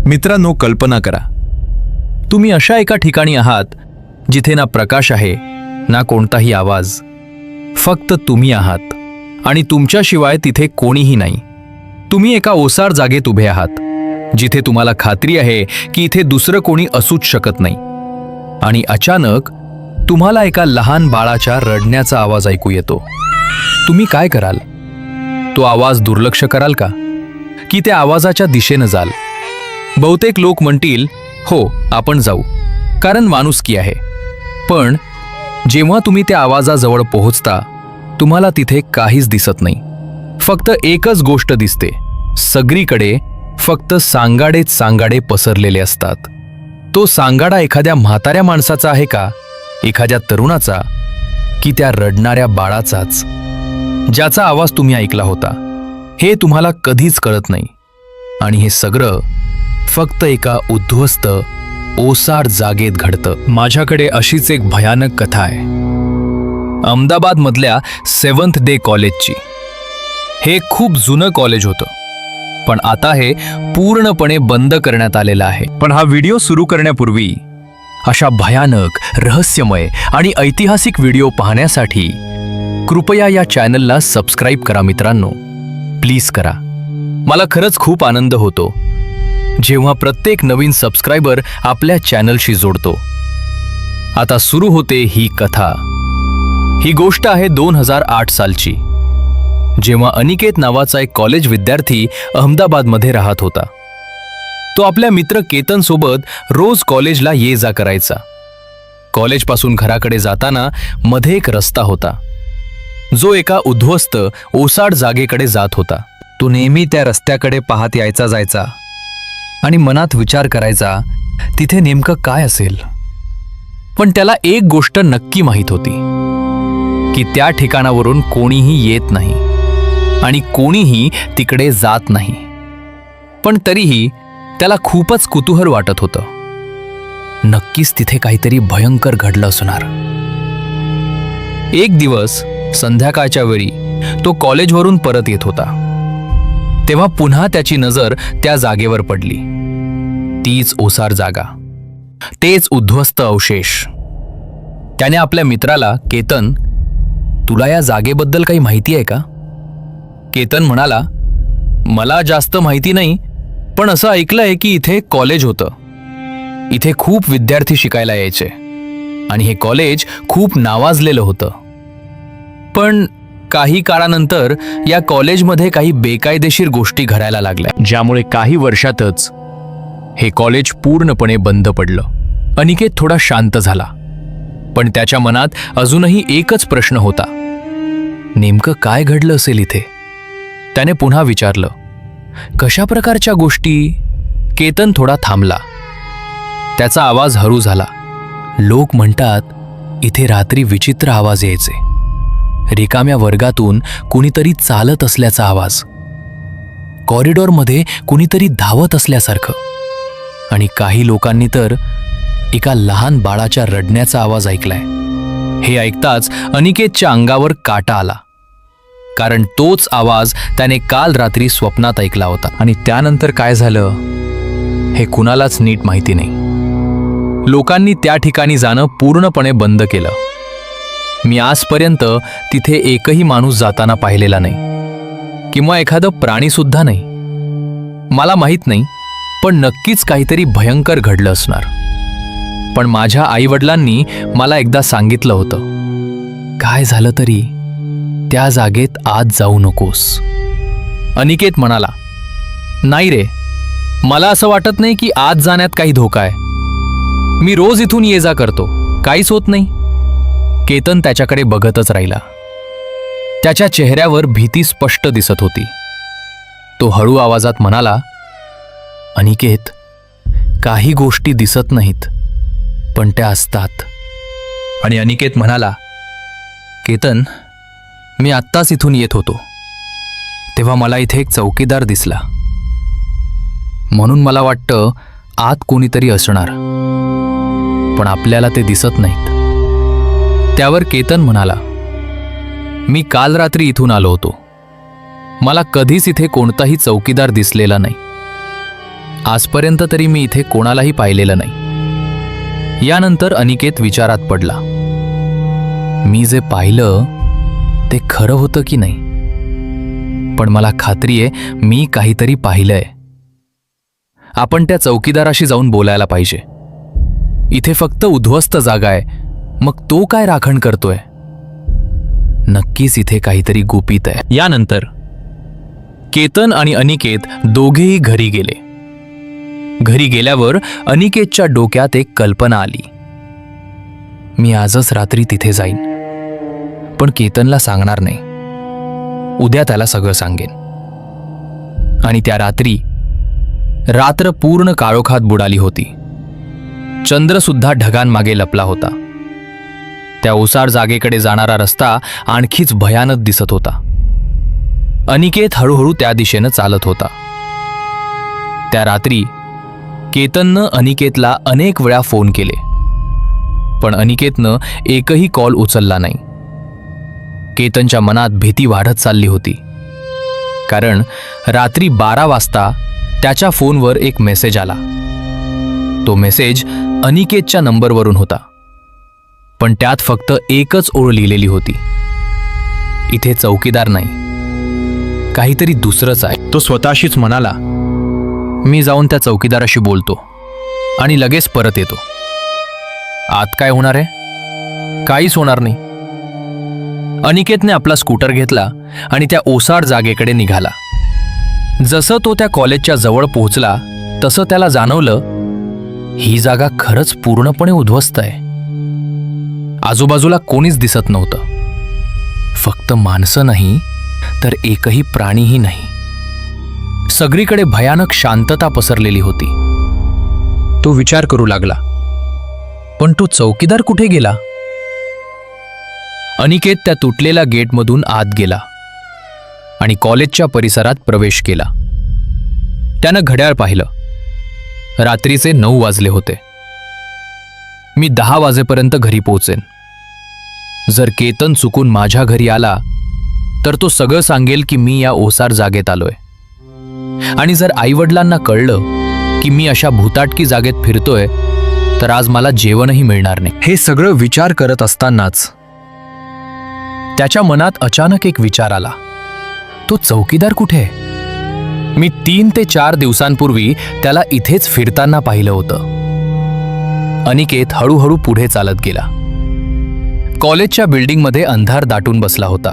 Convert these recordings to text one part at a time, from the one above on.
मित्रांनो, कल्पना करा, तुम्ही अशा एका ठिकाणी आहात जिथे ना प्रकाश आहे ना कोणताही आवाज, फक्त तुम्ही आहात आणि तुमच्याशिवाय तिथे कोणीही नाही. तुम्ही एका ओसार जागेत उभे आहात जिथे तुम्हाला खात्री आहे की इथे दुसरं कोणी असूच शकत नाही. आणि अचानक तुम्हाला एका लहान बाळाच्या रडण्याचा आवाज ऐकू येतो. तुम्ही काय कराल? तो आवाज दुर्लक्ष कराल का, की त्या आवाजाच्या दिशेनं जाल? बहुतेक लोक म्हणतील, हो, आपण जाऊ, कारण माणुसकी आहे. पण जेव्हा तुम्ही त्या आवाजाजवळ पोहोचता, तुम्हाला तिथे काहीच दिसत नाही. फक्त एकच गोष्ट दिसते. सगळीकडे फक्त सांगाडेच सांगाडे पसरलेले असतात. तो सांगाडा एखाद्या म्हाताऱ्या माणसाचा आहे का, एखाद्या तरुणाचा, की त्या रडणाऱ्या बाळाचाच, ज्याचा आवाज तुम्ही ऐकला होता? हे तुम्हाला कधीच कळत नाही. आणि हे सगळं फक्त एका उद्ध्वस्त ओसार जागेत घडतं. माझ्याकडे अशीच एक भयानक कथा आहे, अहमदाबादमधल्या 7th डे कॉलेजची. हे खूप जुनं कॉलेज होतं, पण आता हे पूर्णपणे बंद करण्यात आलेलं आहे. पण हा व्हिडिओ सुरू करण्यापूर्वी अशा भयानक, रहस्यमय आणि ऐतिहासिक व्हिडिओ पाहण्यासाठी कृपया या चॅनलला सबस्क्राईब करा. मित्रांनो, प्लीज करा. मला खरंच खूप आनंद होतो जेव्हा प्रत्येक नवीन सबस्क्रायबर आपल्या चॅनलशी जोडतो. आता सुरू होते ही कथा. ही गोष्ट आहे 2008 सालची, जेव्हा अनिकेत नावाचा एक कॉलेज विद्यार्थी अहमदाबादमध्ये राहत होता. तो आपल्या मित्र केतन सोबत रोज कॉलेजला ये जा करायचा. कॉलेजपासून घराकडे जाताना मध्ये एक रस्ता होता, जो एका उद्ध्वस्त ओसाड जागेकडे जात होता. तो नेहमी त्या रस्त्याकडे पाहत यायचा जायचा आणि मनात विचार करायचा, तिथे नेमकं काय असेल. पण त्याला एक गोष्ट नक्की माहीत होती, की त्या ठिकाणावरून कोणीही येत नाही आणि कोणीही तिकडे जात नाही. पण तरीही त्याला खूपच कुतूहल वाटत होतं. नक्कीच तिथे काहीतरी भयंकर घडलं असणार. एक दिवस संध्याकाळच्या वेळी तो कॉलेजवरून परत येत होता, तेव्हा पुन्हा त्याची नजर त्या जागेवर पडली. तीच ओसार जागा, तेच उद्ध्वस्त अवशेष. त्याने आपल्या मित्राला, केतन, तुला या जागेबद्दल काही माहिती आहे का? केतन म्हणाला, मला जास्त माहिती नाही, पण असं ऐकलंय की इथे कॉलेज होतं. इथे खूप विद्यार्थी शिकायला यायचे आणि हे कॉलेज खूप नावाजलेलं होतं. पण काही काळानंतर या कॉलेजमध्ये काही बेकायदेशीर गोष्टी घडायला लागल्या, ज्यामुळे काही वर्षातच हे कॉलेज पूर्णपणे बंद पडलं. अनिकेत थोडा शांत झाला, पण त्याच्या मनात अजूनही एकच प्रश्न होता, नेमकं काय घडलं असेल इथे? त्याने पुन्हा विचारलं, कशा प्रकारच्या गोष्टी? केतन थोडा थांबला. त्याचा आवाज हळू झाला. लोक म्हणतात इथे रात्री विचित्र आवाज यायचे, रिकाम्या वर्गातून कुणीतरी चालत असल्याचा आवाज, कॉरिडॉरमध्ये कुणीतरी धावत असल्यासारखं, आणि काही लोकांनी तर एका लहान बाळाच्या रडण्याचा आवाज ऐकलाय. हे ऐकताच अनिकेतच्या अंगावर काटा आला, कारण तोच आवाज त्याने काल रात्री स्वप्नात ऐकला होता. आणि त्यानंतर काय झालं हे कुणालाच नीट माहिती नाही. लोकांनी त्या ठिकाणी जाणं पूर्णपणे बंद केलं. मी आजपर्यंत तिथे एकही माणूस जाताना पाहिलेला नाही, किंवा एखादं प्राणीसुद्धा नाही. मला माहीत नाही, पण नक्कीच काहीतरी भयंकर घडलं असणार. पण माझ्या आईवडिलांनी मला एकदा सांगितलं होतं, काय झालं तरी त्या जागेत आत जाऊ नकोस. अनिकेत म्हणाला, नाही रे, मला असं वाटत नाही की आत जाण्यात काही धोका आहे. मी रोज इथून ये जा करतो, काहीच होत नाही. केतन त्याच्याकडे बघतच राहिला. त्याच्या चेहऱ्यावर भीती स्पष्ट दिसत होती. तो हळू आवाजात म्हणाला, अनिकेत, काही गोष्टी दिसत नाहीत, पण त्या असतात. आणि अनिकेत म्हणाला, केतन, मी आत्ताच इथून येत होतो, तेव्हा मला इथे एक चौकीदार दिसला, म्हणून मला वाटतं आत कोणीतरी असणार, पण आपल्याला ते दिसत नाहीत. त्यावर केतन म्हणाला, मी काल रात्री इथून आलो होतो. मला कधीच इथे कोणताही चौकीदार दिसलेला नाही. आजपर्यंत तरी मी इथे कोणालाही पाहिलेलं नाही. यानंतर अनिकेत विचारात पडला. मी जे पाहिलं ते खरं होतं की नाही? पण मला खात्री आहे मी काहीतरी पाहिलंय. आपण त्या चौकीदाराशी जाऊन बोलायला पाहिजे. इथे फक्त उद्ध्वस्त जागा आहे, मग तो काय राखण करतोय? नक्कीच इथे काहीतरी गुपित आहे. यानंतर केतन आणि अनिकेत दोघेही घरी गेले. घरी गेल्यावर अनिकेतच्या डोक्यात एक कल्पना आली. मी आजच रात्री तिथे जाईन, पण केतनला सांगणार नाही. उद्या त्याला सगळं सांगेन. आणि त्या रात्र पूर्ण काळोखात बुडाली होती. चंद्र सुद्धा ढगांमागे लपला होता. त्या ओसाड जागेकडे जाणारा रस्ता आणखीच भयानक दिसत होता. अनिकेत हळूहळू त्या दिशेनं चालत होता. त्या रात्री केतननं अनिकेतला अनेक वेळा फोन केले, पण अनिकेतनं एकही कॉल उचलला नाही. केतनच्या मनात भीती वाढत चालली होती, कारण रात्री 12 वाजता त्याच्या फोनवर एक मेसेज आला. तो मेसेज अनिकेतच्या नंबरवरून होता, पण त्यात फक्त एकच ओळ लिहिलेली होती. इथे चौकीदार नाही, काहीतरी दुसरंच आहे. तो स्वतःशीच म्हणाला, मी जाऊन त्या चौकीदाराशी बोलतो आणि लगेच परत येतो. आत काय होणार आहे? काहीच होणार नाही. अनिकेतने आपला स्कूटर घेतला आणि त्या ओसाड जागेकडे निघाला. जसं तो त्या कॉलेजच्या जवळ पोहोचला तसं त्याला जाणवलं, ही जागा खरंच पूर्णपणे उद्ध्वस्त आहे. आजूबाजूला कोणीच दिसत नव्हतं. फक्त माणसं नाही तर एकही प्राणीही नाही. सगळीकडे भयानक शांतता पसरलेली होती. तो विचार करू लागला, पण तो चौकीदार कुठे गेला? अनिकेत त्या तुटलेल्या गेटमधून आत गेला आणि कॉलेजच्या परिसरात प्रवेश केला. त्यानं घड्याळ पाहिलं. रात्रीचे 9 वाजले होते. मी 10 वाजेपर्यंत घरी पोहोचेन. जर केतन चुकून माझ्या घरी आला तर तो सगळं सांगेल की मी या ओसार जागेत आलोय. आणि जर आईवडिलांना कळलं की मी अशा भूताटकी जागेत फिरतोय तर आज मला जेवणही मिळणार नाही. हे सगळं विचार करत असतानाच त्याच्या मनात अचानक एक विचार आला. तो चौकीदार कुठे? मी 3 ते 4 दिवसांपूर्वी त्याला इथेच फिरताना पाहिलं होतं. अनिकेत हळूहळू पुढे चालत गेला. कॉलेजच्या बिल्डिंगमध्ये अंधार दाटून बसला होता.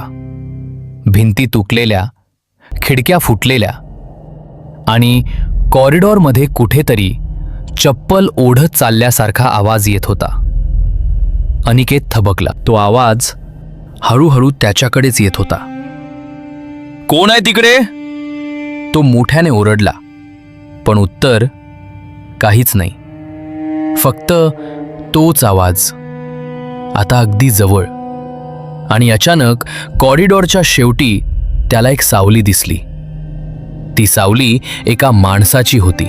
भिंती तुटलेल्या, खिडक्या फुटलेल्या आणि कॉरिडॉरमध्ये कुठेतरी चप्पल ओढत चालल्यासारखा आवाज येत होता. अनिकेत थबकला. तो आवाज हळूहळू त्याच्याकडेच येत होता. कोण आहे तिकडे? तो मोठ्याने ओरडला, पण उत्तर काहीच नाही. फक्त तोच आवाज आता अगदी जवळ. आणि अचानक कॉरिडॉरच्या शेवटी त्याला एक सावली दिसली. ती सावली एका माणसाची होती.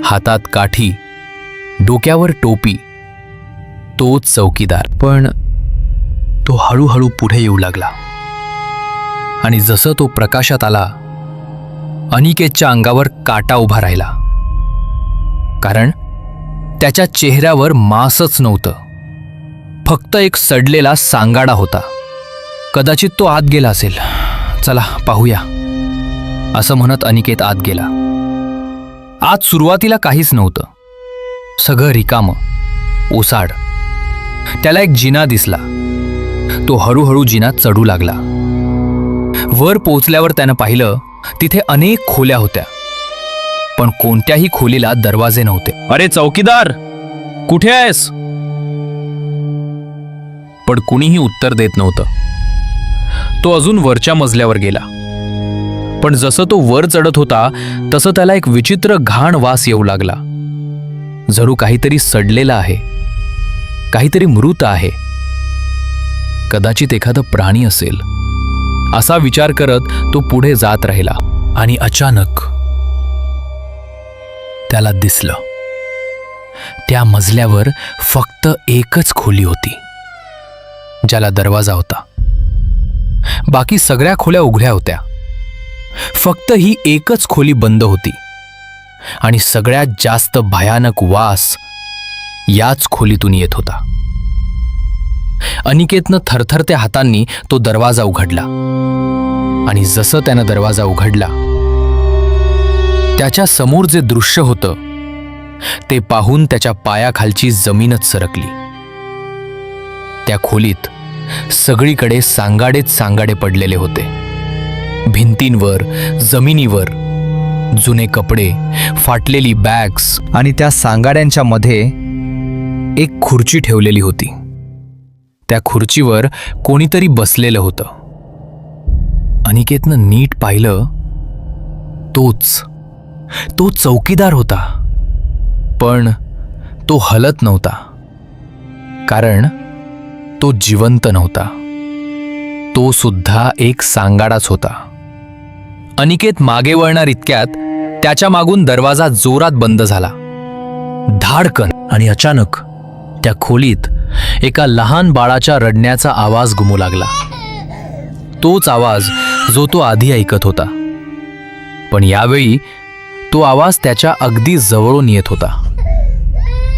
हातात काठी, डोक्यावर टोपी. तोच चौकीदार. पण तो हळूहळू पुढे येऊ लागला आणि जसं तो प्रकाशात आला, अनिकेतच्या अंगावर काटा उभा राहिला. कारण त्याच्या चेहऱ्यावर मांसच नव्हतं, फक्त एक सडलेला सांगाडा होता. कदाचित तो आत गेला असेल. चला पाहूया, असं म्हणत अनिकेत आत गेला. आत सुरुवातीला काहीच नव्हतं. सगळं रिकामं, ओसाड. त्याला एक जिना दिसला. तो हळूहळू जिन्यात चढू लागला. वर पोचल्यावर त्यानं पाहिलं, तिथे अनेक खोल्या होत्या, पण कोणत्याही खोलीला दरवाजे नव्हते. अरे चौकीदार, कुठे आहेस? पण कुणीही उत्तर देत नव्हतं. तो अजून वरच्या मजल्यावर गेला. पण जसं तो वर चढत होता तसं त्याला एक विचित्र घाण वास येऊ लागला. जणू काहीतरी सडलेलं आहे, काहीतरी मृत आहे. कदाचित एखादं प्राणी असेल, असा विचार करत तो पुढे जात राहिला. आणि अचानक त्याला दिसलं, त्या मजल्यावर फक्त एकच खोली होती. ज्याला दरवाजा होता. बाकी सगळ्या खोल्या उघड्या होत्या. फक्त ही एकच खोली बंद होती आणि सगळ्यात जास्त भयानक वास याच खोलीतून येत होता. अनिकेतनं थरथरत्या हातांनी तो दरवाजा उघडला आणि जसं त्यानं दरवाजा उघडला त्याच्या समोर जे दृश्य होतं ते पाहून त्याच्या पायाखालची जमीनच सरकली. त्या खोलीत सगळीकडे सांगाडेच सांगाडे पडलेले होते. भिंतींवर, जमिनीवर जुने कपडे, फाटलेली बॅग्स आणि त्या सांगाड्यांच्या मध्ये एक खुर्ची ठेवलेली होती. त्या खुर्चीवर कोणीतरी बसलेलं होतं. अनिकेतनं नीट पाहिलं, तो चौकीदार होता. पण तो हलत नव्हता, कारण तो जिवंत नव्हता. तो सुद्धा एक सांगाडाच होता. अनिकेत मागे वळणार इतक्यात त्याच्या मागून दरवाजा जोरात बंद झाला. धाडकन आणि अचानक त्या खोलीत एका लहान बाळाच्या रडण्याचा आवाज घुमू लागला. तोच आवाज जो तो आधी ऐकत होता, पण यावेळी तो आवाज त्याच्या अगदी जवळून येत होता.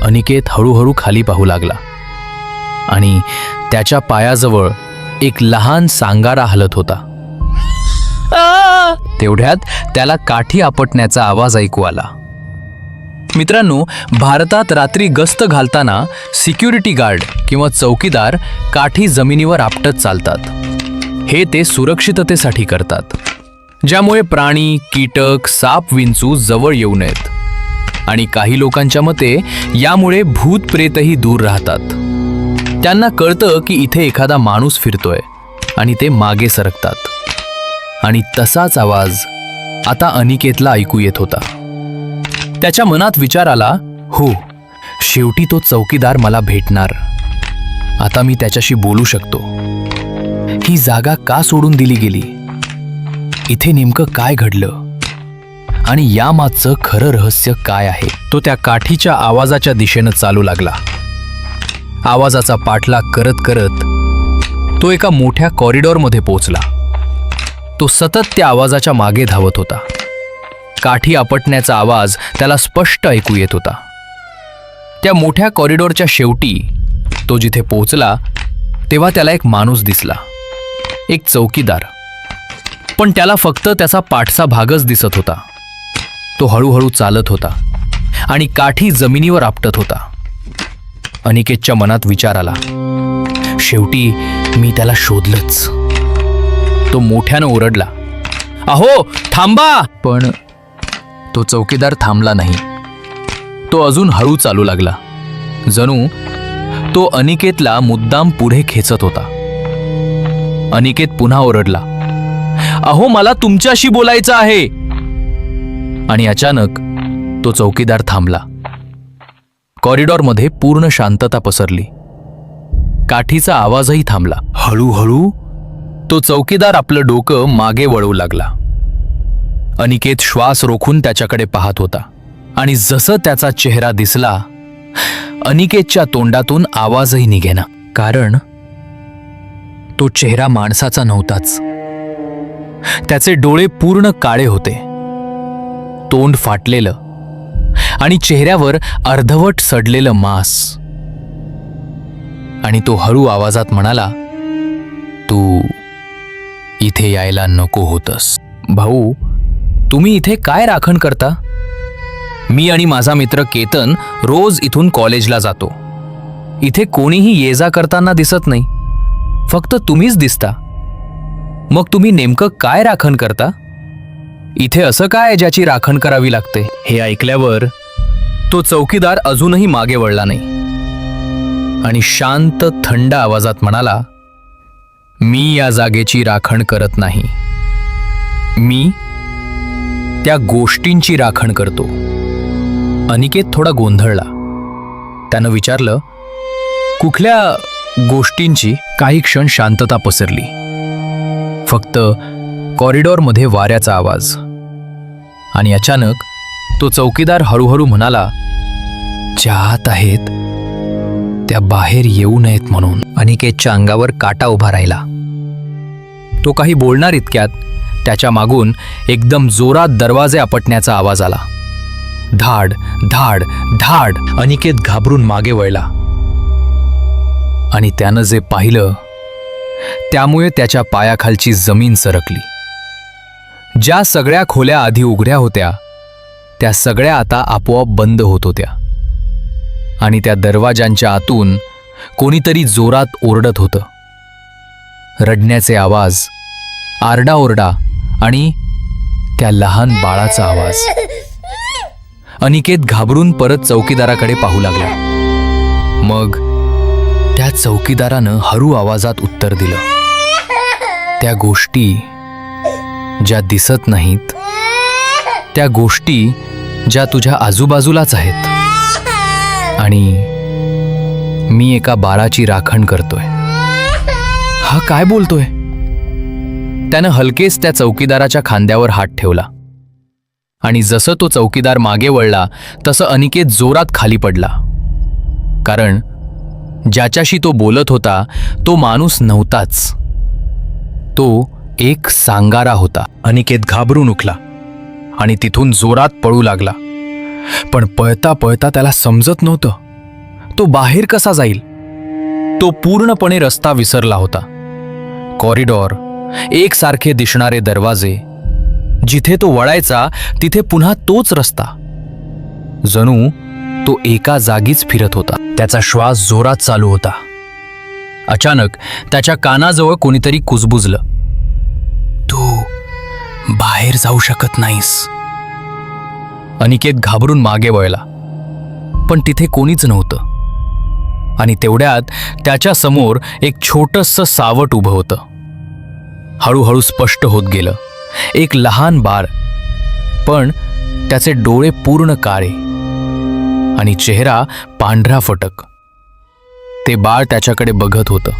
अनिकेत हळूहळू खाली पाहू लागला आणि त्याच्या पायाजवळ एक लहान सांगाडा हलत होता. तेवढ्यात त्याला काठी आपटण्याचा आवाज ऐकू आला. मित्रांनो, भारतात रात्री गस्त घालताना सिक्युरिटी गार्ड किंवा चौकीदार काठी जमिनीवर आपटत चालतात. हे ते सुरक्षिततेसाठी करतात, ज्यामुळे प्राणी, कीटक, साप, विंचू जवळ येऊ नयेत. आणि काही लोकांच्या मते यामुळे भूत प्रेतही दूर राहतात. त्यांना कळतं की इथे एखादा माणूस फिरतोय आणि ते मागे सरकतात. आणि तसाच आवाज आता अनिकेतला ऐकू येत होता. त्याच्या मनात विचार आला, हो, शेवटी तो चौकीदार मला भेटणार. आता मी त्याच्याशी बोलू शकतो. ही जागा का सोडून दिली गेली? इथे नेमकं काय घडलं आणि यामागचं खरं रहस्य काय आहे? तो त्या काठीच्या आवाजाच्या दिशेनं चालू लागला. आवाजाचा पाठलाग करत करत तो एका मोठ्या कॉरिडॉरमध्ये पोहोचला. तो सतत त्या आवाजाच्या मागे धावत होता. काठी आपटण्याचा आवाज त्याला स्पष्ट ऐकू येत होता. त्या मोठ्या कॉरिडॉरच्या शेवटी तो जिथे पोहोचला तेव्हा त्याला एक माणूस दिसला, एक चौकीदार. पण त्याला फक्त त्याचा पाठचा भागच दिसत होता. तो हळूहळू चालत होता आणि काठी जमिनीवर आपटत होता. अनिकेतच्या मनात विचार आला, शेवटी मी त्याला शोधलंच. तो मोठ्यानं ओरडला, अहो थांबा! पण तो चौकीदार थांबला नाही. तो अजून हळू चालू लागला, जणू तो अनिकेतला मुद्दाम पुढे खेचत होता. अनिकेत पुन्हा ओरडला, अहो मला तुमच्याशी बोलायचं आहे. आणि अचानक तो चौकीदार थांबला. कॉरिडॉरमध्ये पूर्ण शांतता पसरली. काठीचा आवाजही थांबला. हळूहळू तो चौकीदार आपलं डोकं मागे वळवू लागला. अनिकेत श्वास रोखून त्याच्याकडे पाहत होता आणि जसं त्याचा चेहरा दिसला, अनिकेतच्या तोंडातून आवाजही निघेना, कारण तो चेहरा माणसाचा नव्हताच. त्याचे डोळे पूर्ण काळे होते, तोंड फाटलेलं आणि चेहऱ्यावर अर्धवट सडलेलं मांस. आणि तो हळू आवाजात म्हणाला, तू इथे यायला नको होतस. भाऊ, तुम्ही इथे काय राखण करता? मी आणि माझा मित्र केतन रोज इथून कॉलेजला जातो. इथे कोणीही ये जा करताना दिसत नाही, फक्त तुम्हीच दिसता. मग तुम्ही नेमकं काय राखण करता? इथे असं काय ज्याची राखण करावी लागते? हे ऐकल्यावर तो चौकीदार अजूनही मागे वळला नाही आणि शांत थंड आवाजात म्हणाला, मी या जागेची राखण करत नाही, मी त्या गोष्टींची राखण करतो. अनिकेत थोडा गोंधळला. त्यानं विचारलं, कुठल्या गोष्टींची? काही क्षण शांतता पसरली. फक्त कॉरिडॉरमध्ये वाऱ्याचा आवाज. आणि अचानक तो चौकीदार हळूहळू म्हणाला, ज्या आत आहेत त्या बाहेर येऊ नयेत म्हणून. अनिकेतच्या अंगावर काटा उभा राहिला. तो काही बोलणार इतक्यात त्याच्या मागून एकदम जोरात दरवाजे आपटण्याचा आवाज आला. धाड धाड धाड. अनिकेत घाबरून मागे वळला आणि त्यानं जे पाहिलं त्यामुळे त्याच्या पायाखालची जमीन सरकली. ज्या सगळ्या खोल्या आधी उघड्या होत्या त्या सगळ्या आता आपोआप बंद होत होत्या आणि त्या दरवाजांच्या आतून कोणीतरी जोरात ओरडत होतं. रडण्याचे आवाज, आरडाओरडा आणि त्या लहान बाळाचा आवाज. अनिकेत घाबरून परत चौकीदाराकडे पाहू लागला. मग त्या चौकीदारानं हरू आवाजात उत्तर दिलं, त्या गोष्टी ज्या दिसत नाहीत, त्या गोष्टी ज्या तुझ्या आजूबाजूलाच आहेत, आणि मी एका बाळाची राखण करतोय. हा काय बोलतोय? त्यानं हलकेच त्या चौकीदाराच्या खांद्यावर हात ठेवला आणि जसं तो चौकीदार मागे वळला तसं अनिकेत जोरात खाली पडला. कारण ज्याच्याशी तो बोलत होता तो माणूस नव्हताच, तो एक सांगारा होता. अनिकेत घाबरून उठला आणि तिथून जोरात पळू लागला. पण पळता पळता त्याला समजत नव्हतं तो बाहेर कसा जाईल. तो पूर्णपणे रस्ता विसरला होता. कॉरिडॉर, एकसारखे दिसणारे दरवाजे, जिथे तो वळायचा तिथे पुन्हा तोच रस्ता. जणू तो एका जागीच फिरत होता. त्याचा श्वास जोरात चालू होता. अचानक त्याच्या कानाजवळ कोणीतरी कुजबुजलं, तू बाहेर जाऊ शकत नाहीस. अनिकेत घाबरून मागे वळला, पण तिथे कोणीच नव्हतं. आणि तेवढ्यात त्याच्या समोर एक छोटंसं सावट उभं होतं. हळूहळू स्पष्ट होत गेलं. एक लहान बाळ, पण त्याचे डोळे पूर्ण काळे आणि चेहरा पांढरा फटक. ते बाळ त्याच्याकडे बघत होतं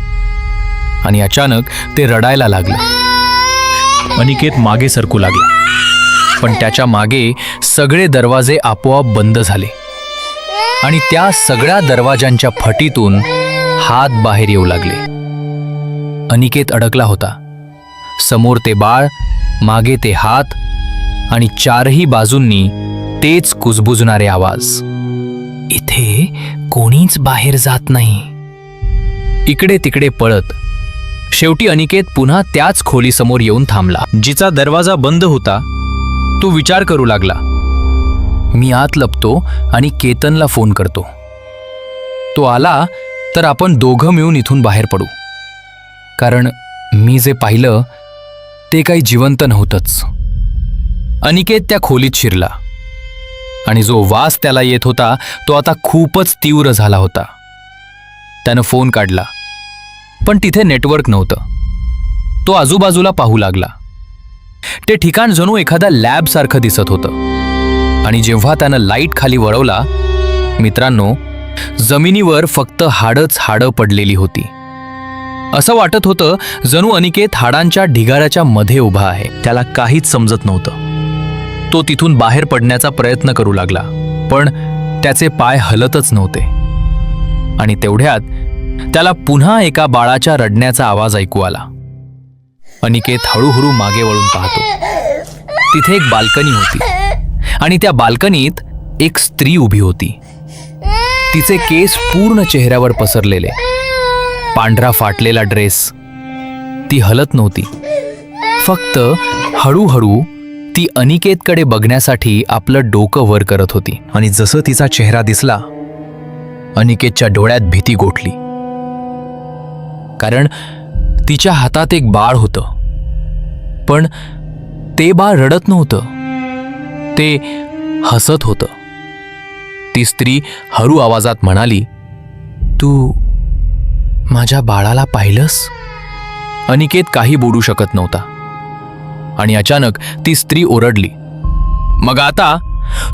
आणि अचानक ते रडायला लागलं. अनिकेत मागे सरकू लागला, पण त्याच्या मागे सगळे दरवाजे आपोआप बंद झाले आणि त्या सगळ्या दरवाजांच्या फटीतून हात बाहेर येऊ लागले. अनिकेत अडकला होता. समोर ते बाळ, मागे ते हात आणि चारही बाजूंनी तेच कुजबुजणारे आवाज. इथे कोणीच बाहेर जात नाही. इकडे तिकडे पळत शेवटी अनिकेत पुन्हा त्याच खोलीसमोर येऊन थांबला, जिचा दरवाजा बंद होता. तो विचार करू लागला, मी आत लपतो आणि केतनला फोन करतो. तो आला तर आपण दोघं मिळून इथून बाहेर पडू. कारण मी जे पाहिलं ते काही जिवंत नव्हतंच. अनिकेत त्या खोलीत शिरला आणि जो वास त्याला येत होता तो आता खूपच तीव्र झाला होता. त्यानं फोन काढला, पण तिथे नेटवर्क नव्हतं. तो आजूबाजूला पाहू लागला. ते ठिकाण जणू एखाद्या लॅबसारखं दिसत होतं. आणि जेव्हा त्यानं लाईट खाली वळवला, मित्रांनो, जमिनीवर फक्त हाडच हाडं पडलेली होती. असं वाटत होतं जणू अनिकेत हाडांच्या ढिगाऱ्याच्या मध्ये उभा आहे. त्याला काहीच समजत नव्हतं. तो तिथून बाहेर पडण्याचा प्रयत्न करू लागला, पण त्याचे पाय हलतच नव्हते. आणि तेवढ्यात त्याला पुन्हा एका बाळाच्या रडण्याचा आवाज ऐकू आला. अनिकेत हळूहळू मागे वळून पाहतो. तिथे एक बाल्कनी होती आणि त्या बाल्कनीत एक स्त्री उभी होती. तिचे केस पूर्ण चेहऱ्यावर पसरलेले, पांढरा फाटलेला ड्रेस. ती हलत नव्हती. फक्त हळूहळू ती अनिकेतकडे बघण्यासाठी आपलं डोकं वर करत होती. आणि जसं तिचा चेहरा दिसला, अनिकेतच्या डोळ्यात भीती गोठली. कारण तिच्या हातात एक बाळ होतं, पण ते बाळ रडत नव्हतं, ते हसत होतं. ती स्त्री हरू आवाजात म्हणाली, तू माझ्या बाळाला पाहिलंस? अनिकेत काही बोलू शकत नव्हता. आणि अचानक ती स्त्री ओरडली, मग आता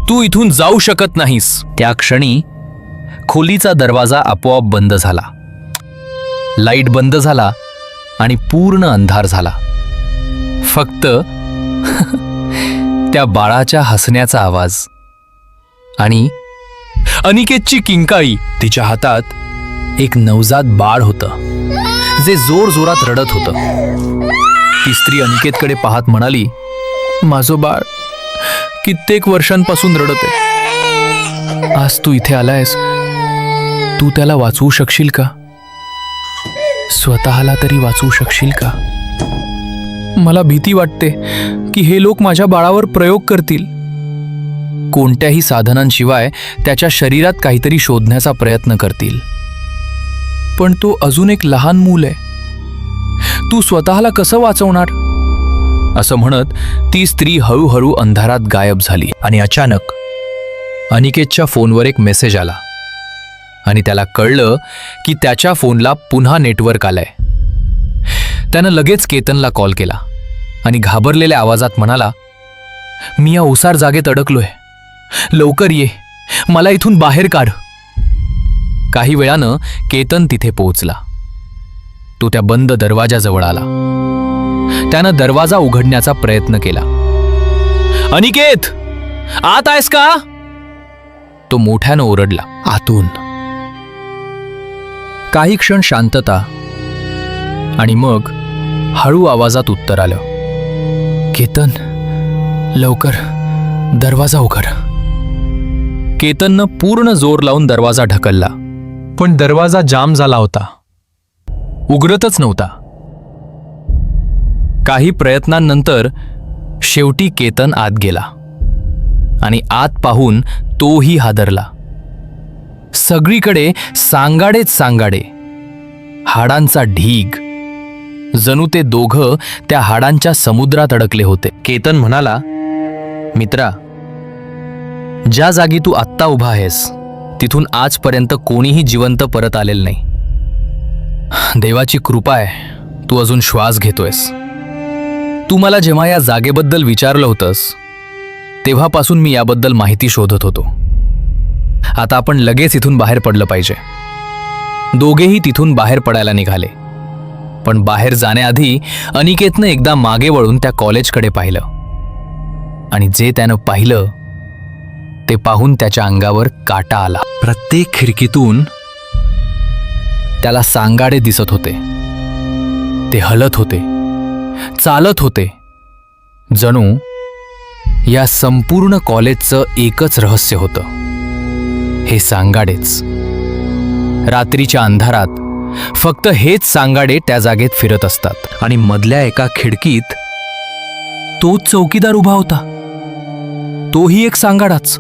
तू इथून जाऊ शकत नाहीस. त्या क्षणी खोलीचा दरवाजा आपोआप बंद झाला. लाईट बंद झाला आणि पूर्ण अंधार झाला. फक्त त्या बाळाच्या हसण्याचा आवाज आणि अनिकेतची किंकाळी. तिच्या हातात एक नवजात बाळ होतं जे जोर जोरात रडत होतं. ती स्त्री अनिकेतकडे पाहत म्हणाली, माझं बाळ कित्येक वर्षांपासून रडत आहे. आज तू इथे आलायस, तू त्याला वाचवू शकशील का? स्वतःला तरी वाचवू शकशील का? मला भीती वाटते की हे लोक माझ्या बाळावर प्रयोग करतील. कोणत्याही साधनांशिवाय त्याच्या शरीरात काहीतरी शोधण्याचा प्रयत्न करतील. पण तो अजून एक लहान मूल आहे. तू स्वतःला कसं वाचवणार? असं म्हणत ती स्त्री हळूहळू अंधारात गायब झाली. आणि अचानक अनिकेतच्या फोनवर एक मेसेज आला आणि त्याला कळलं की त्याच्या फोनला पुन्हा नेटवर्क आलंय. त्यानं लगेच केतनला कॉल केला आणि घाबरलेल्या आवाजात म्हणाला, मी या ओसार जागेत अडकलोय, लवकर ये, मला इथून बाहेर काढ. काही वेळानं केतन तिथे पोहोचला. तो त्या बंद दरवाजाजवळ आला. त्यानं दरवाजा उघडण्याचा प्रयत्न केला. अनिकेत, आत आहेस का? तो मोठ्यानं ओरडला आतून. काही क्षण शांतता आणि मग हळू आवाजात उत्तर आलं, केतन, लवकर दरवाजा उघड. केतननं पूर्ण जोर लावून दरवाजा ढकलला, पण दरवाजा जाम झाला होता, उघडतच नव्हता. काही प्रयत्नांनंतर शेवटी केतन आत गेला आणि आत पाहून तोही हादरला. सगळीकडे सांगाडेच सांगाडे, हाडांचा ढीग. जणू ते दोघं त्या हाडांच्या समुद्रात अडकले होते. केतन म्हणाला, मित्रा, ज्या जागी तू आत्ता उभा आहेस तिथून आजपर्यंत कोणीही जिवंत परत आलेलं नाही. देवाची कृपा आहे तू अजून श्वास घेतोयस. तू मला जेव्हा या जागेबद्दल विचारलं होतंस तेव्हापासून मी याबद्दल माहिती शोधत होतो. आता आपण लगेच इथून बाहेर पडलं पाहिजे. दोघेही तिथून बाहेर पडायला निघाले. पण बाहेर जाण्याआधी अनिकेतनं एकदा मागे वळून त्या कॉलेजकडे पाहिलं आणि जे त्यानं पाहिलं ते पाहून त्याच्या अंगावर काटा आला. प्रत्येक खिडकीतून त्याला सांगाडे दिसत होते. ते हलत होते, चालत होते. जणू या संपूर्ण कॉलेजचं एकच रहस्य होतं, हे सांगाडेच. रात्रीच्या अंधारात फक्त हेच सांगाडे त्या जागेत फिरत असतात. आणि मधल्या एका खिडकीत तोच चौकीदार उभा होता. तोही एक सांगाडाच.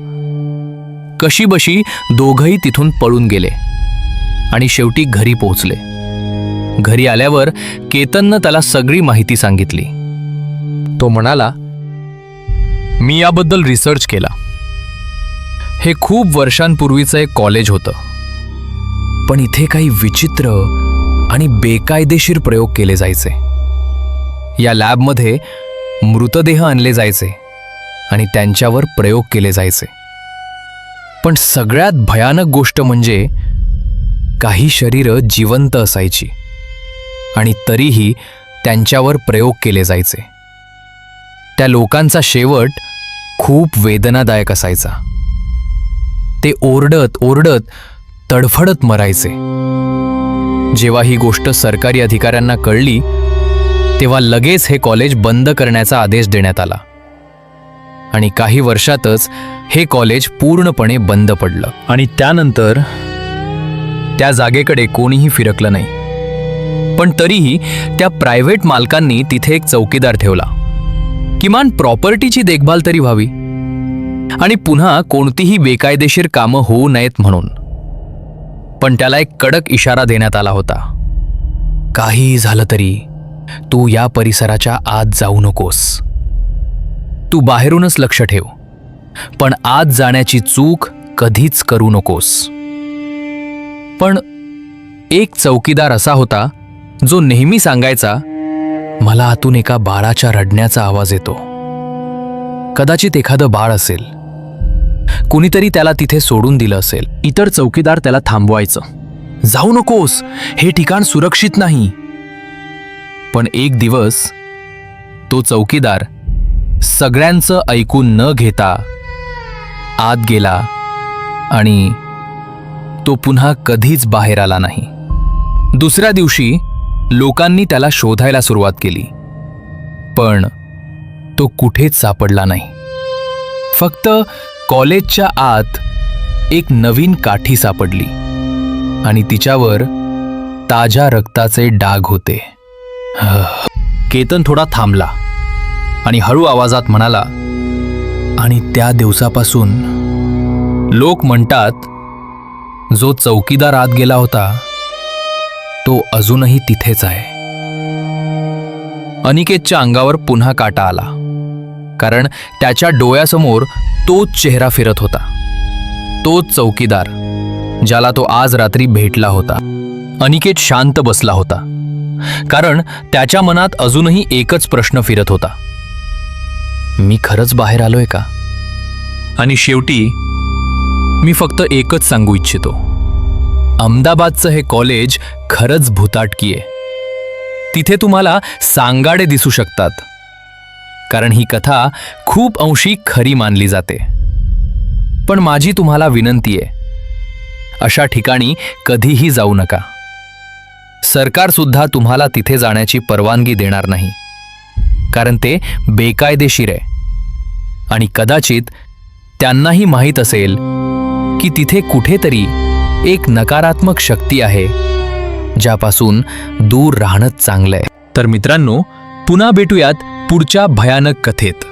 कशीबशी दोघंही तिथून पळून गेले आणि शेवटी घरी पोहोचले. घरी आल्यावर केतननं त्याला सगळी माहिती सांगितली. तो म्हणाला, मी याबद्दल रिसर्च केला. हे खूप वर्षांपूर्वीचं एक कॉलेज होतं, पण इथे काही विचित्र आणि बेकायदेशीर प्रयोग केले जायचे. या लॅबमध्ये मृतदेह आणले जायचे आणि त्यांच्यावर प्रयोग केले जायचे. पण सगळ्यात भयानक गोष्ट म्हणजे काही शरीरं जिवंत असायची आणि तरीही त्यांच्यावर प्रयोग केले जायचे. त्या लोकांचा शेवट खूप वेदनादायक असायचा. ते ओरडत ओरडत तडफडत मरायचे. जेव्हा ही गोष्ट सरकारी अधिकाऱ्यांना कळली तेव्हा लगेच हे कॉलेज बंद करण्याचा आदेश देण्यात आला आणि काही वर्षातच हे कॉलेज पूर्णपणे बंद पडलं. आणि त्यानंतर त्या जागेकडे कोणीही फिरकलं नाही. पण तरीही त्या प्रायव्हेट मालकांनी तिथे एक चौकीदार ठेवला, किमान प्रॉपर्टीची देखभाल तरी व्हावी आणि पुन्हा कोणतीही बेकायदेशीर कामं होऊ नयेत म्हणून. पण त्याला एक कडक इशारा देण्यात आला होता, काहीही झालं तरी तू या परिसराच्या आत जाऊ नकोस. तू बाहेरूनच लक्ष ठेव, पण आत जाण्याची चूक कधीच करू नकोस. पण एक चौकीदार असा होता जो नेहमी सांगायचा, मला आतून एका बाळाच्या रडण्याचा आवाज येतो. कदाचित एखादं बाळ असेल, कुणीतरी त्याला तिथे सोडून दिलं असेल. इतर चौकीदार त्याला थांबवायचं, जाऊ नकोस, हे ठिकाण सुरक्षित नाही. पण एक दिवस तो चौकीदार सगळ्यांचं ऐकून न घेता आत गेला आणि तो पुन्हा कधीच बाहेर आला नाही. दुसऱ्या दिवशी लोकांनी त्याला शोधायला सुरुवात केली, पण तो कुठेच सापडला नाही. फक्त कॉलेजच्या आत एक नवीन काठी सापडली आणि तिच्यावर ताज्या रक्ताचे डाग होते. केतन थोडा थांबला आणि हळू आवाजात म्हणाला, आणि त्या दिवसापासून लोक म्हणतात जो चौकीदार आत गेला होता तो अजूनही तिथेच आहे. अनिकेतच्या अंगावर पुन्हा काटा आला, कारण त्याच्या डोळ्यासमोर तोच चेहरा फिरत होता, तोच चौकीदार ज्याला तो आज रात्री भेटला होता. अनिकेत शांत बसला होता, कारण त्याच्या मनात अजूनही एकच प्रश्न फिरत होता, मी खरंच बाहेर आलोय का? आणि शेवटी मी फक्त एकच सांगू इच्छितो, अहमदाबादचं हे कॉलेज खरंच भुताटकी आहे. तिथे तुम्हाला सांगाडे दिसू शकतात, कारण ही कथा खूप अंशी खरी मानली जाते. पण माझी तुम्हाला विनंती आहे, अशा ठिकाणी कधीही जाऊ नका. सरकार सुद्धा तुम्हाला तिथे जाण्याची परवानगी देणार नाही, कारण ते बेकायदेशीर आहे. आणि कदाचित त्यांनाही माहीत असेल की तिथे कुठेतरी एक नकारात्मक शक्ती आहे ज्यापासून दूर राहणंच चांगलंय. तर मित्रांनो, पुन्हा भेटूयात पुढच्या भयानक कथेत.